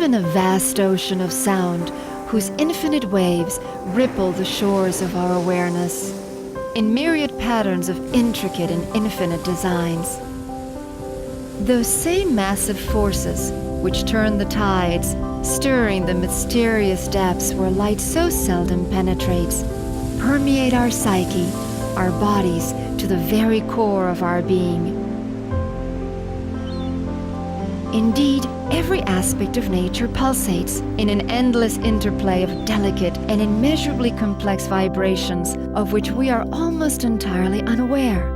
in a vast ocean of sound whose infinite waves ripple the shores of our awareness in myriad patterns of intricate and infinite designs. Those same massive forces which turn the tides, stirring the mysterious depths where light so seldom penetrates, permeate our psyche, our bodies, to the very core of our being. Indeed, every aspect of nature pulsates in an endless interplay of delicate and immeasurably complex vibrations of which we are almost entirely unaware.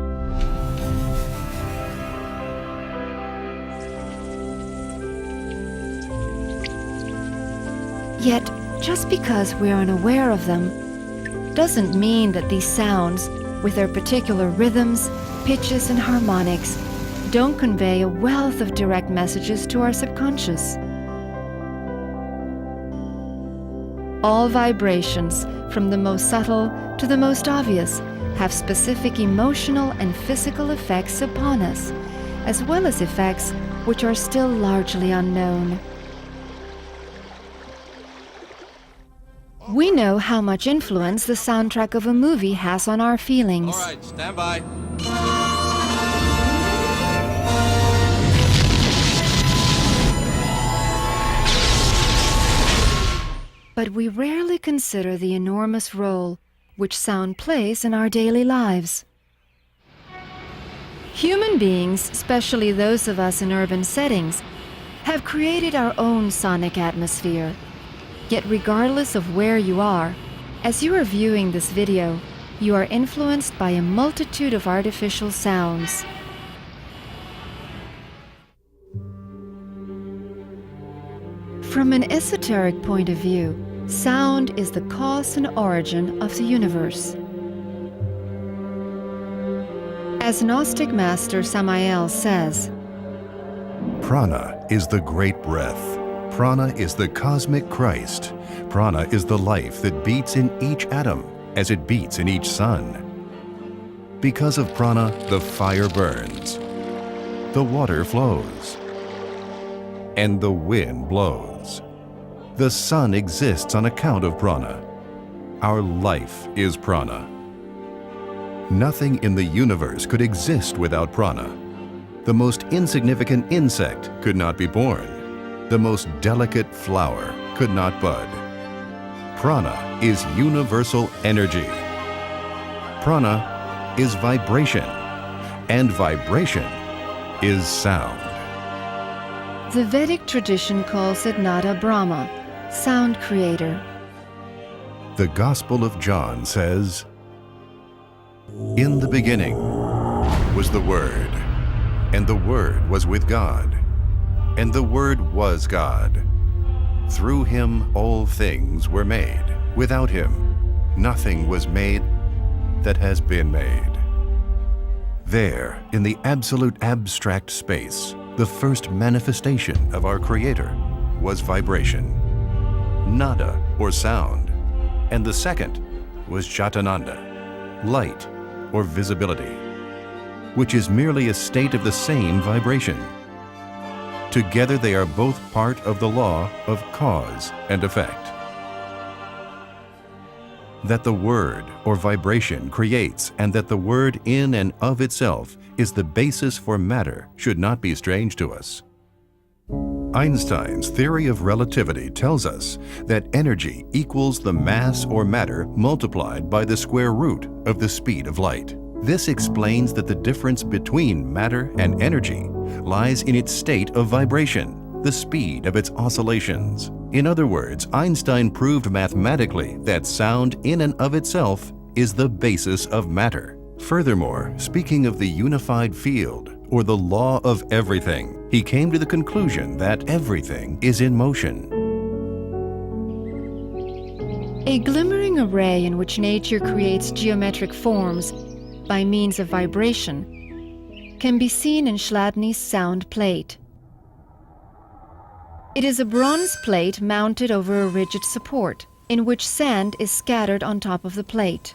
Yet, just because we are unaware of them, doesn't mean that these sounds, with their particular rhythms, pitches, and harmonics, don't convey a wealth of direct messages to our subconscious. All vibrations, from the most subtle to the most obvious, have specific emotional and physical effects upon us, as well as effects which are still largely unknown. We know how much influence the soundtrack of a movie has on our feelings. All right, stand by. But we rarely consider the enormous role which sound plays in our daily lives. Human beings, especially those of us in urban settings, have created our own sonic atmosphere. Yet regardless of where you are, as you are viewing this video, you are influenced by a multitude of artificial sounds. From an esoteric point of view, sound is the cause and origin of the universe. As Gnostic master Samael says, Prana is the great breath. Prana is the cosmic Christ. Prana is the life that beats in each atom as it beats in each sun. Because of prana, the fire burns, the water flows, and the wind blows. The sun exists on account of prana. Our life is prana. Nothing in the universe could exist without prana. The most insignificant insect could not be born. The most delicate flower could not bud. Prana is universal energy. Prana is vibration, and vibration is sound. the Vedic tradition calls it Nada Brahma, sound creator. The Gospel of John says, "In the beginning was the Word, and the Word was with God, and the Word was God. Through him all things were made. Without him nothing was made that has been made." There, in the absolute abstract space, the first manifestation of our Creator was vibration, nada or sound, and the second was Chatananda, light or visibility, which is merely a state of the same vibration. Together they are both part of the law of cause and effect. That the word or vibration creates and that the word in and of itself is the basis for matter should not be strange to us. Einstein's theory of relativity tells us that energy equals the mass or matter multiplied by the square root of the speed of light. This explains that the difference between matter and energy lies in its state of vibration, the speed of its oscillations. In other words, Einstein proved mathematically that sound in and of itself is the basis of matter. Furthermore, speaking of the unified field, or the law of everything, he came to the conclusion that everything is in motion. A glimmering array in which nature creates geometric forms by means of vibration can be seen in Chladni's sound plate. It is a bronze plate mounted over a rigid support, in which sand is scattered on top of the plate.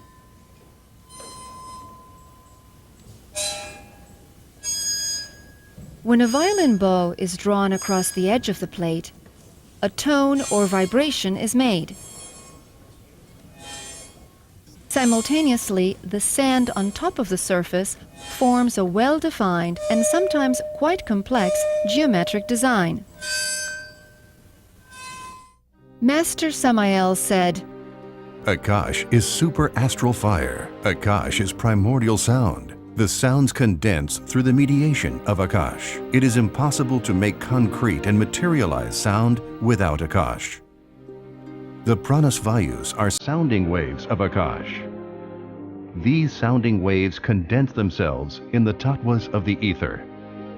When a violin bow is drawn across the edge of the plate, a tone or vibration is made. Simultaneously, the sand on top of the surface forms a well-defined and sometimes quite complex geometric design. Master Samael said, Akash is super-astral fire. Akash is primordial sound. The sounds condense through the mediation of Akash. It is impossible to make concrete and materialize sound without Akash. The pranasvayus are sounding waves of Akash. These sounding waves condense themselves in the tattvas of the ether.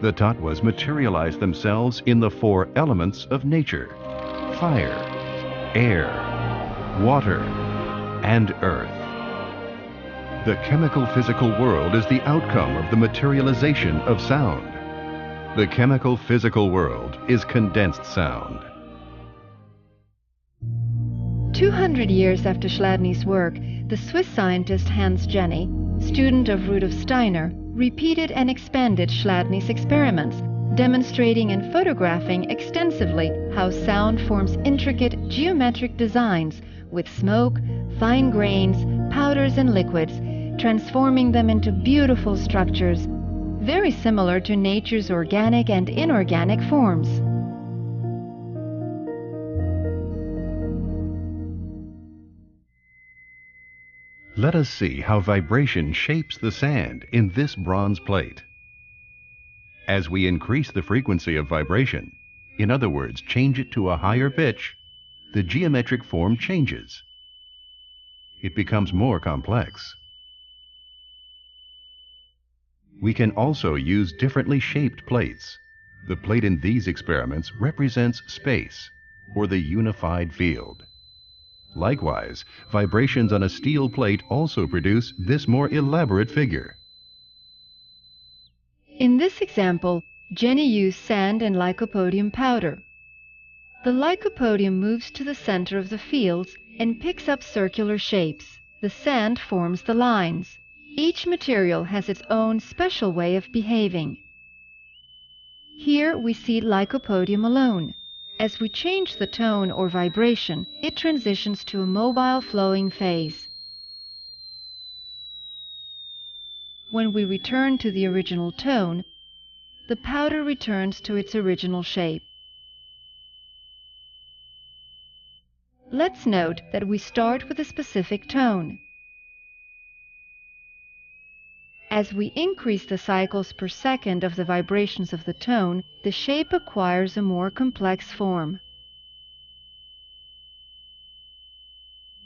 The tattvas materialize themselves in the four elements of nature: fire, air, water, and earth. The chemical physical world is the outcome of the materialization of sound. The chemical physical world is condensed sound. 200 years after Chladni's work, the Swiss scientist Hans Jenny, student of Rudolf Steiner, repeated and expanded Chladni's experiments, demonstrating and photographing extensively how sound forms intricate geometric designs with smoke, fine grains, powders and liquids, transforming them into beautiful structures, very similar to nature's organic and inorganic forms. Let us see how vibration shapes the sand in this bronze plate. As we increase the frequency of vibration, in other words, change it to a higher pitch, the geometric form changes. It becomes more complex. We can also use differently shaped plates. The plate in these experiments represents space, or the unified field. Likewise, vibrations on a steel plate also produce this more elaborate figure. In this example, Jenny used sand and lycopodium powder. The lycopodium moves to the center of the fields and picks up circular shapes. The sand forms the lines. Each material has its own special way of behaving. Here we see lycopodium alone. As we change the tone or vibration, it transitions to a mobile flowing phase. When we return to the original tone, the powder returns to its original shape. Let's note that we start with a specific tone. As we increase the cycles per second of the vibrations of the tone, the shape acquires a more complex form.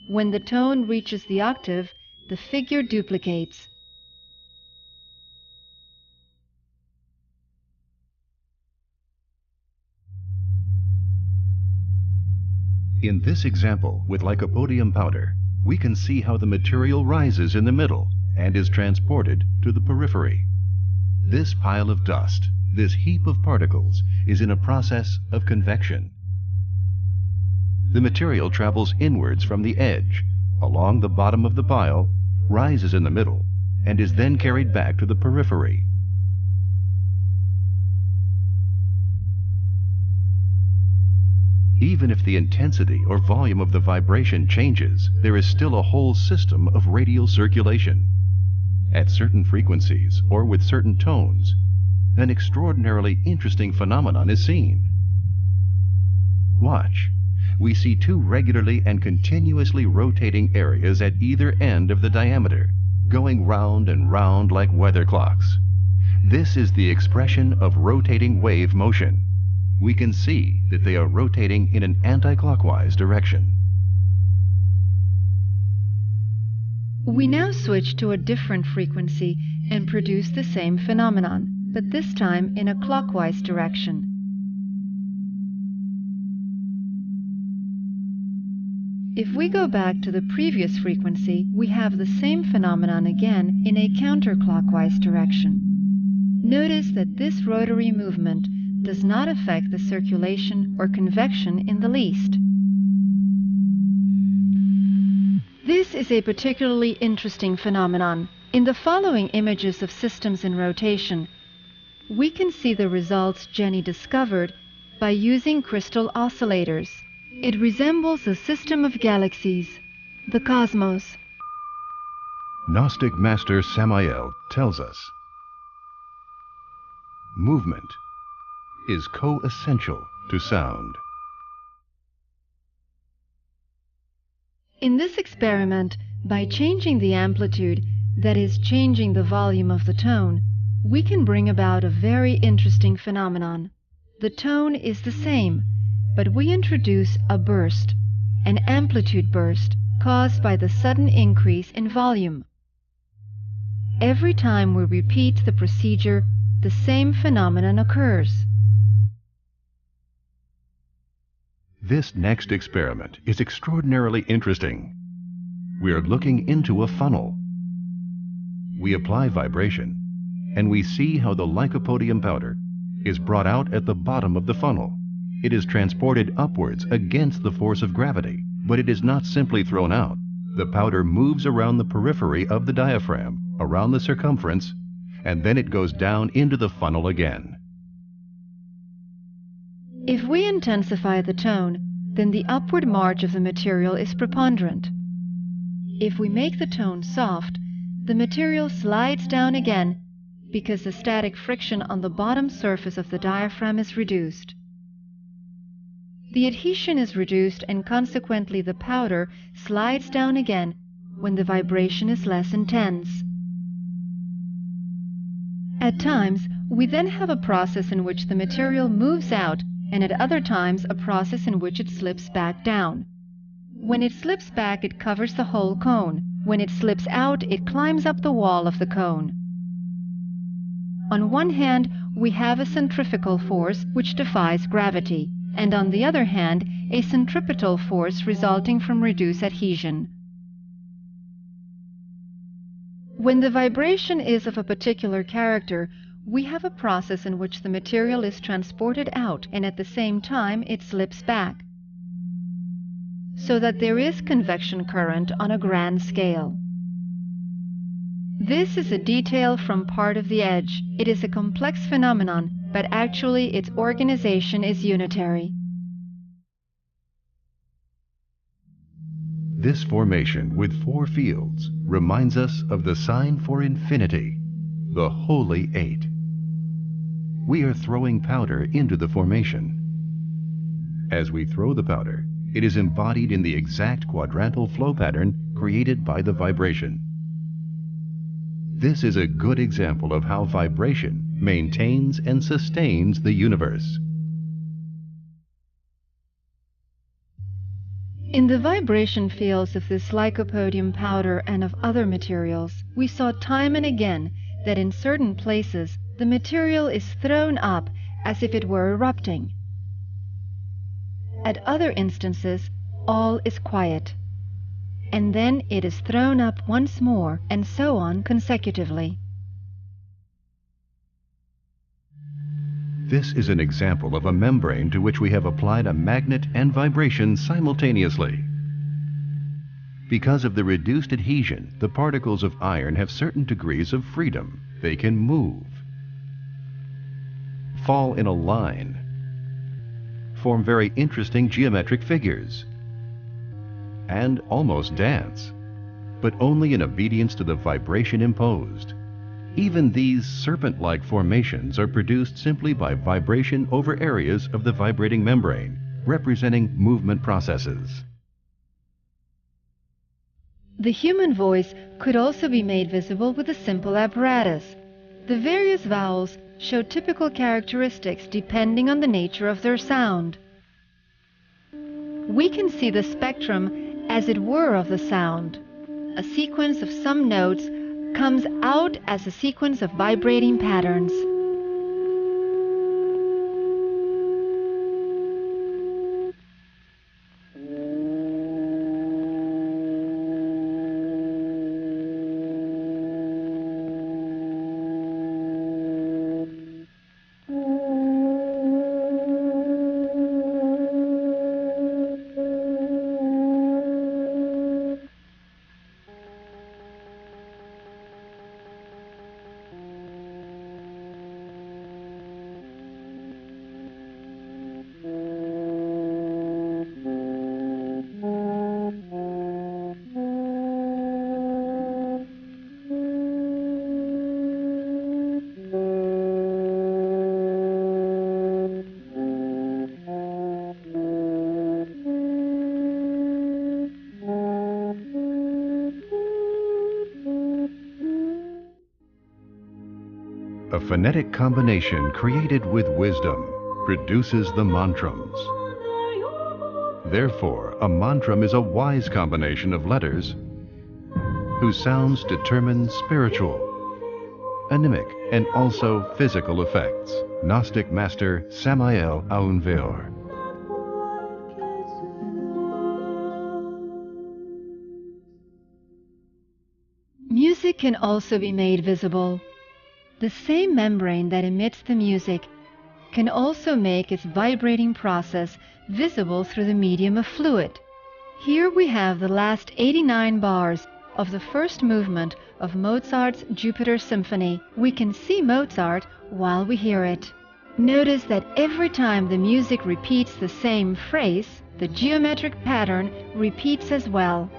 When the tone reaches the octave, the figure duplicates. In this example with lycopodium powder, we can see how the material rises in the middle and is transported to the periphery. This pile of dust, this heap of particles, is in a process of convection. The material travels inwards from the edge, along the bottom of the pile, rises in the middle, and is then carried back to the periphery. Even if the intensity or volume of the vibration changes, there is still a whole system of radial circulation. At certain frequencies or with certain tones, an extraordinarily interesting phenomenon is seen. Watch. We see two regularly and continuously rotating areas at either end of the diameter, going round and round like weather clocks. This is the expression of rotating wave motion. We can see that they are rotating in an anti-clockwise direction. We now switch to a different frequency and produce the same phenomenon, but this time in a clockwise direction. If we go back to the previous frequency, we have the same phenomenon again in a counterclockwise direction. Notice that this rotary movement does not affect the circulation or convection in the least. This is a particularly interesting phenomenon. In the following images of systems in rotation, we can see the results Jenny discovered by using crystal oscillators. It resembles a system of galaxies, the cosmos. Gnostic master Samael tells us, movement is co-essential to sound. In this experiment, by changing the amplitude, that is, changing the volume of the tone, we can bring about a very interesting phenomenon. The tone is the same, but we introduce a burst, an amplitude burst, caused by the sudden increase in volume. Every time we repeat the procedure, the same phenomenon occurs. This next experiment is extraordinarily interesting. We are looking into a funnel. We apply vibration, and we see how the lycopodium powder is brought out at the bottom of the funnel. It is transported upwards against the force of gravity, but it is not simply thrown out. The powder moves around the periphery of the diaphragm, around the circumference, and then it goes down into the funnel again. If we intensify the tone, then the upward march of the material is preponderant. If we make the tone soft, the material slides down again because the static friction on the bottom surface of the diaphragm is reduced. The adhesion is reduced and consequently the powder slides down again when the vibration is less intense. At times, we then have a process in which the material moves out, and at other times a process in which it slips back down. When it slips back, it covers the whole cone. When it slips out, it climbs up the wall of the cone. On one hand, we have a centrifugal force which defies gravity, and on the other hand, a centripetal force resulting from reduced adhesion. When the vibration is of a particular character, we have a process in which the material is transported out and at the same time it slips back, so that there is convection current on a grand scale. This is a detail from part of the edge. It is a complex phenomenon, but actually its organization is unitary. This formation with 4 fields reminds us of the sign for infinity, the Holy Eight. We are throwing powder into the formation. As we throw the powder, it is embodied in the exact quadrantal flow pattern created by the vibration. This is a good example of how vibration maintains and sustains the universe. In the vibration fields of this lycopodium powder and of other materials, we saw time and again that in certain places the material is thrown up as if it were erupting. At other instances, all is quiet, and then it is thrown up once more, and so on consecutively. This is an example of a membrane to which we have applied a magnet and vibration simultaneously. Because of the reduced adhesion, the particles of iron have certain degrees of freedom. They can move, fall in a line, form very interesting geometric figures, and almost dance, but only in obedience to the vibration imposed. Even these serpent-like formations are produced simply by vibration over areas of the vibrating membrane, representing movement processes. The human voice could also be made visible with a simple apparatus. The various vowels show typical characteristics depending on the nature of their sound. We can see the spectrum, as it were, of the sound. A sequence of some notes comes out as a sequence of vibrating patterns. phonetic combination created with wisdom produces the mantrams. Therefore, a mantram is a wise combination of letters whose sounds determine spiritual, animic, and also physical effects. Gnostic master Samael Aunveor. Music can also be made visible. The same membrane that emits the music can also make its vibrating process visible through the medium of fluid. Here we have the last 89 bars of the first movement of Mozart's Jupiter Symphony. We can see Mozart while we hear it. Notice that every time the music repeats the same phrase, the geometric pattern repeats as well.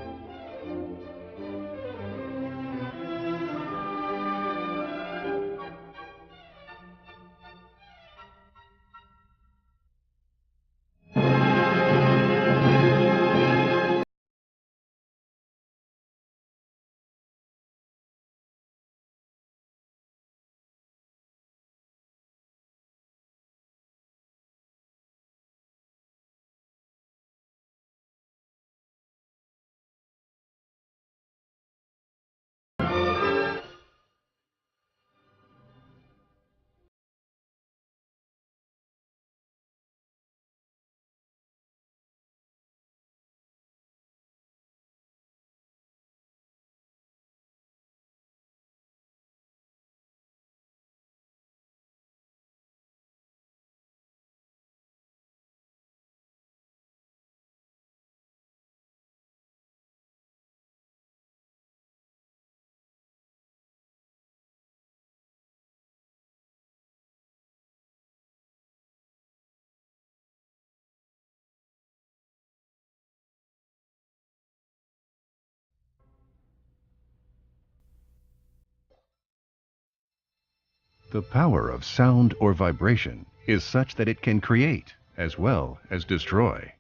The power of sound or vibration is such that it can create as well as destroy.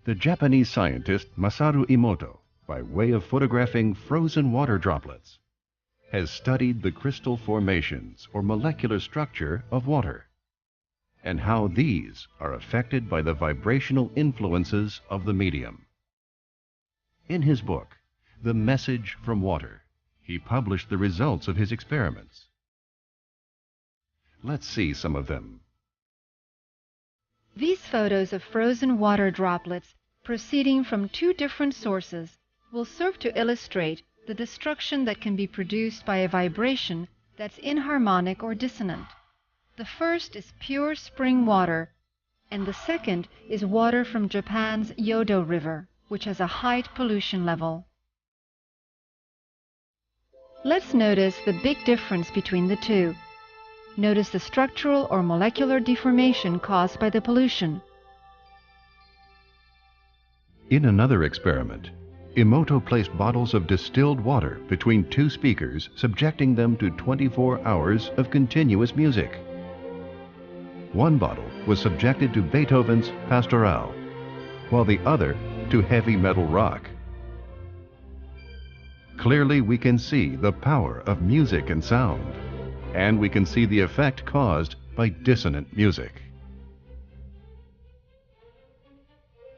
The Japanese scientist Masaru Emoto, by way of photographing frozen water droplets, has studied the crystal formations or molecular structure of water and how these are affected by the vibrational influences of the medium. In his book, The Message from Water, he published the results of his experiments. Let's see some of them. These photos of frozen water droplets proceeding from two different sources will serve to illustrate the destruction that can be produced by a vibration that's inharmonic or dissonant. The first is pure spring water, and the second is water from Japan's Yodo River, which has a high pollution level. Let's notice the big difference between the two. Notice the structural or molecular deformation caused by the pollution. In another experiment, Emoto placed bottles of distilled water between two speakers, subjecting them to 24 hours of continuous music. One bottle was subjected to Beethoven's Pastoral, while the other to heavy metal rock. Clearly we can see the power of music and sound, and we can see the effect caused by dissonant music.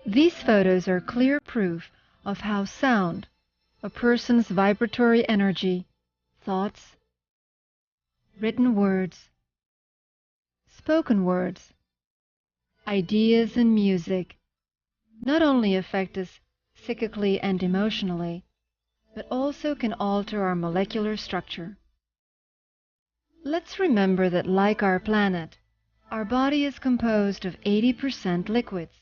These photos are clear proof of how sound, a person's vibratory energy, thoughts, written words, spoken words, ideas and music not only affect us psychically and emotionally, but also can alter our molecular structure. Let's remember that, like our planet, our body is composed of 80% liquids.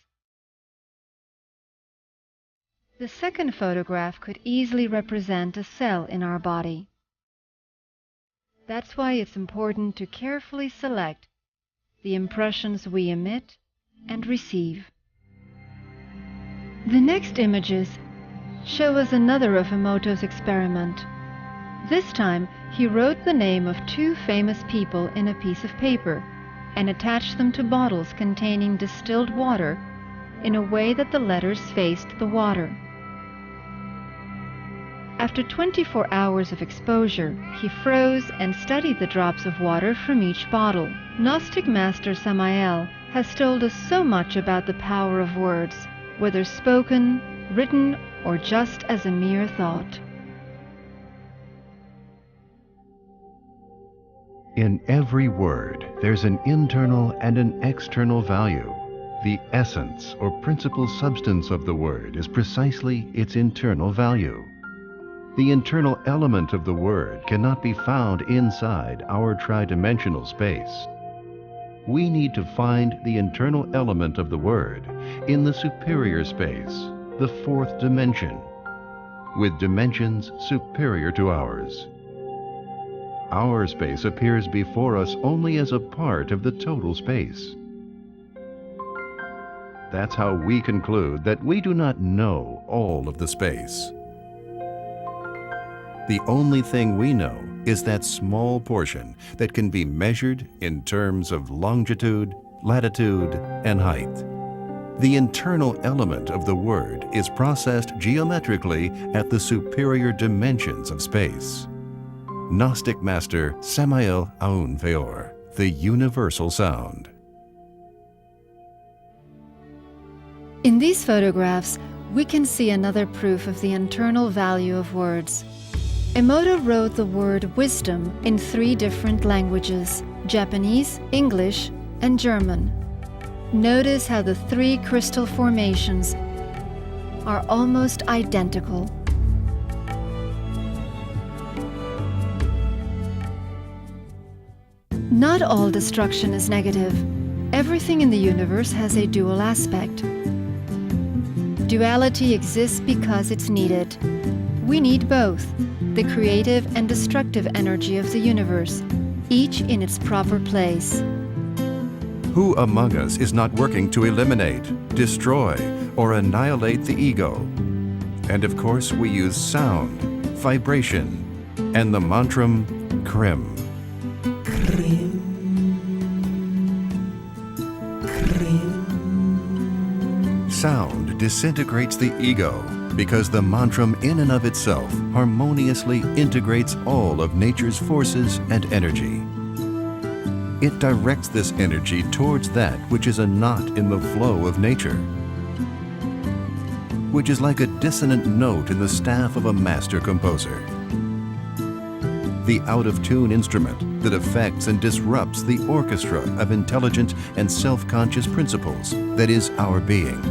The second photograph could easily represent a cell in our body. That's why it's important to carefully select the impressions we emit and receive. The next images show us another of Emoto's experiment. This time, he wrote the name of two famous people in a piece of paper and attached them to bottles containing distilled water in a way that the letters faced the water. After 24 hours of exposure, he froze and studied the drops of water from each bottle. Gnostic Master Samael has told us so much about the power of words, whether spoken, written, or just as a mere thought. In every word, there's an internal and an external value. The essence or principal substance of the word is precisely its internal value. The internal element of the word cannot be found inside our tridimensional space. We need to find the internal element of the word in the superior space, the fourth dimension, with dimensions superior to ours. Our space appears before us only as a part of the total space. That's how we conclude that we do not know all of the space. The only thing we know is that small portion that can be measured in terms of longitude, latitude, and height. The internal element of the word is processed geometrically at the superior dimensions of space. Gnostic Master Samael Aun Weor, the universal sound. In these photographs, we can see another proof of the internal value of words. Emoto wrote the word wisdom in 3 different languages: Japanese, English, and German. Notice how the 3 crystal formations are almost identical. Not all destruction is negative. Everything in the universe has a dual aspect. Duality exists because it's needed. We need both, the creative and destructive energy of the universe, each in its proper place. Who among us is not working to eliminate, destroy, or annihilate the ego? And of course, we use sound, vibration, and the mantra Krim. Sound disintegrates the ego because the mantra in and of itself harmoniously integrates all of nature's forces and energy. It directs this energy towards that which is a knot in the flow of nature, which is like a dissonant note in the staff of a master composer. The out-of-tune instrument that affects and disrupts the orchestra of intelligent and self-conscious principles that is our being.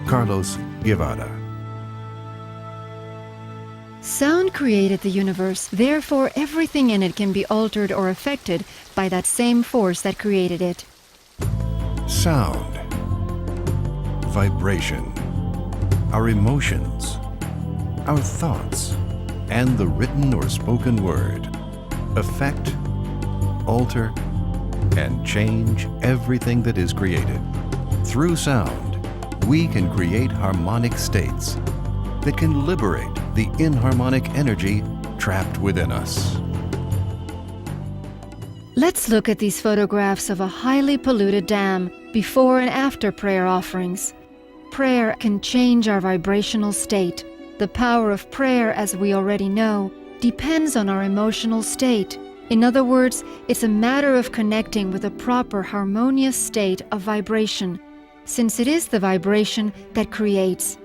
Carlos Guevara. Sound created the universe, therefore everything in it can be altered or affected by that same force that created it. Sound, vibration, our emotions, our thoughts, and the written or spoken word affect, alter, and change everything that is created. Through sound, we can create harmonic states that can liberate the inharmonic energy trapped within us. Let's look at these photographs of a highly polluted dam before and after prayer offerings. Prayer can change our vibrational state. The power of prayer, as we already know, depends on our emotional state. In other words, it's a matter of connecting with a proper harmonious state of vibration, since it is the vibration that creates.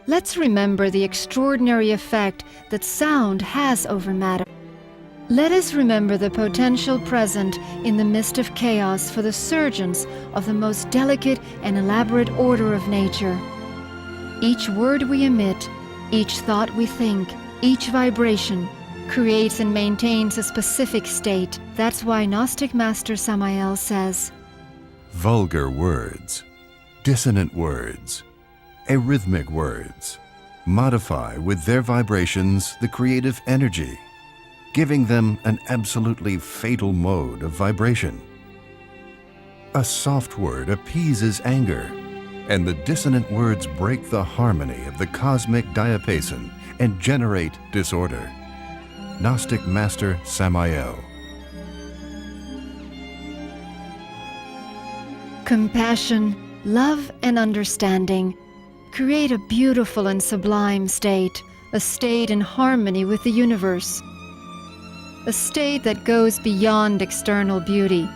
Let's remember the extraordinary effect that sound has over matter. Let us remember the potential present in the midst of chaos for the surgeons of the most delicate and elaborate order of nature. Each word we emit, each thought we think, each vibration creates and maintains a specific state. That's why Gnostic Master Samael says, Vulgar words, dissonant words, arrhythmic words modify with their vibrations the creative energy, giving them an absolutely fatal mode of vibration. A soft word appeases anger, and the dissonant words break the harmony of the cosmic diapason and generate disorder. Gnostic Master Samael. Compassion, love, and understanding create a beautiful and sublime state, a state in harmony with the universe, a state that goes beyond external beauty,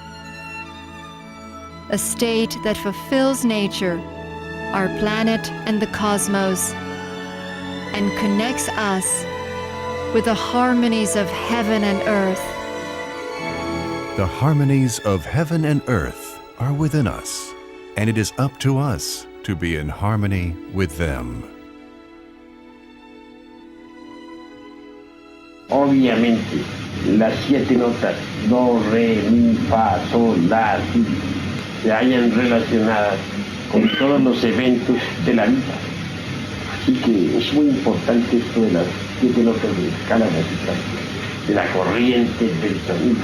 a state that fulfills nature, our planet and the cosmos, and connects us with the harmonies of heaven and earth. The harmonies of heaven and earth are within us, and it is up to us to be in harmony with them. Obviamente, las 7 notas do, re, mi, fa, sol, la, si se hallan relacionadas con todos los eventos de la vida. Así que es muy importante esto de las 7 notas de la escala musical, de la corriente del sonido.